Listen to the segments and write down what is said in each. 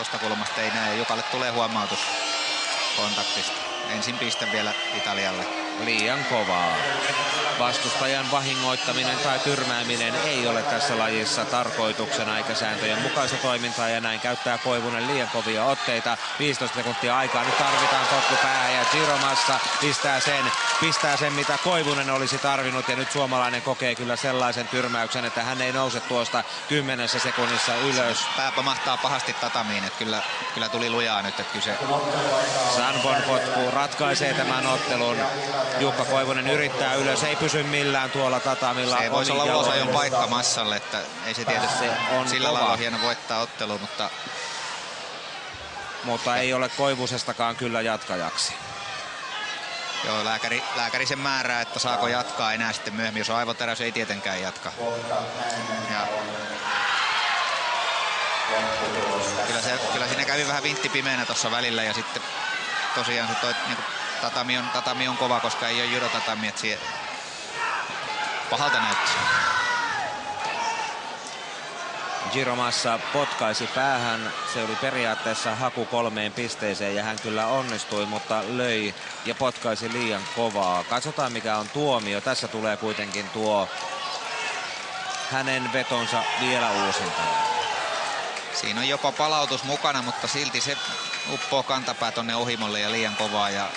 Tuosta kulmasta ei näe. Jukalle tulee huomautus kontaktista. Ensin piste vielä Italialle. Liian kovaa. Vastustajan vahingoittaminen tai tyrmääminen ei ole tässä lajissa tarkoituksena eikä sääntöjen mukaista toimintaa, ja näin käyttää Koivunen liian kovia otteita. 15 sekuntia aikaa, nyt tarvitaan potku päähän ja Giro Massa pistää sen mitä Koivunen olisi tarvinnut, ja nyt suomalainen kokee kyllä sellaisen tyrmäyksen, että hän ei nouse tuosta 10 sekunnissa ylös. Pää pamahtaa pahasti tatamiin, että kyllä tuli lujaa nyt, että kyse. Sanbon potku ratkaisee tämän ottelun. Jukka Koivunen yrittää ylös, ei pysy millään tuolla tatamilla. Se voisi olla ulosajon paikka Massalle, että ei se tietysti on sillä lailla hieno voittaa ottelu, mutta ei ole Koivusestakaan kyllä jatkajaksi. Joo, lääkäri sen määrää, että saako jatkaa enää sitten myöhemmin, jos on aivoteräys ei tietenkään jatka. Ja kyllä siinä kävi vähän vintti pimeänä tuossa välillä, ja sitten tosiaan se toi, niin tatami on kova, koska ei ole judotatami, että siihen pahalta näyttää. Giro Massa potkaisi päähän. Se oli periaatteessa haku 3 pisteeseen ja hän kyllä onnistui, mutta löi ja potkaisi liian kovaa. Katsotaan mikä on tuomio. Tässä tulee kuitenkin tuo hänen vetonsa vielä uusinta. Siinä on jopa palautus mukana, mutta silti se uppoo kantapää tonne ohimolle ja liian kovaa. Ja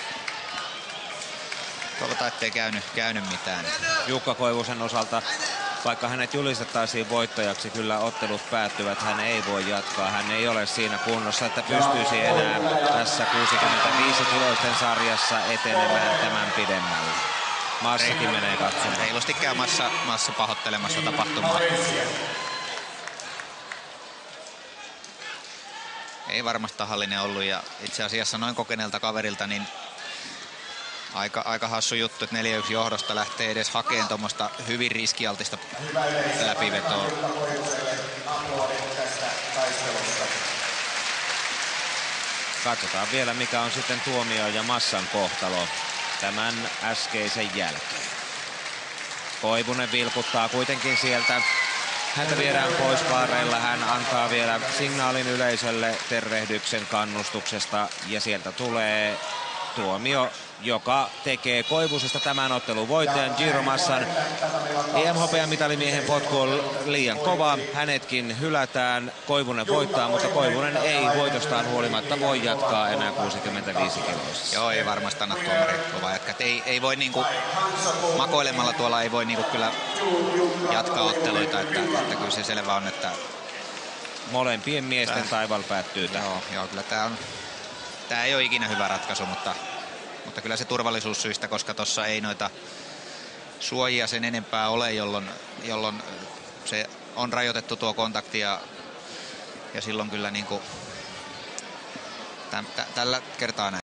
toivotaan, ettei käynyt mitään. Jukka Koivusen osalta, vaikka hänet julistettaisiin voittajaksi, kyllä ottelut päättyvät. Hän ei voi jatkaa. Hän ei ole siinä kunnossa, että pystyisi enää tässä 65-kiloisten sarjassa etenemään tämän pidemmälle. Massakin menee katsomaan. Reilusti käy Massa pahoittelemassa tapahtumaa. Ei varmasti tahallinen ollut, ja itse asiassa noin kokeneelta kaverilta niin aika hassu juttu, että 4-1 johdosta lähtee edes hakemaan tuommoista hyvin riskialtista läpivetoa. Katsotaan vielä mikä on sitten tuomio ja Massan kohtalo tämän äskeisen jälkeen. Koivunen vilkuttaa kuitenkin sieltä. Häntä viedään pois baareilla. Hän antaa vielä signaalin yleisölle tervehdyksen kannustuksesta ja sieltä tulee tuomio, joka tekee Koivusesta tämän ottelun voittajan. Giro Massan EM-hopeamitalimiehen potku on liian kova. Hänetkin hylätään. Koivunen voittaa, mutta Koivunen ei voitostaan huolimatta voi jatkaa enää 65 kiloissa. Joo, ei varmasti anna tuomari luvan jatkaa. Ei voi niinku makoilemalla tuolla ei voi niinku kyllä jatkaa otteluita, että kyllä se selvä on, että molempien miesten taival päättyy tähän. Joo, kyllä tää ei ole ikinä hyvä ratkaisu, mutta kyllä se turvallisuussyistä, koska tuossa ei noita suojia sen enempää ole, jolloin se on rajoitettu tuo kontakti ja silloin kyllä niinku tällä kertaa näin.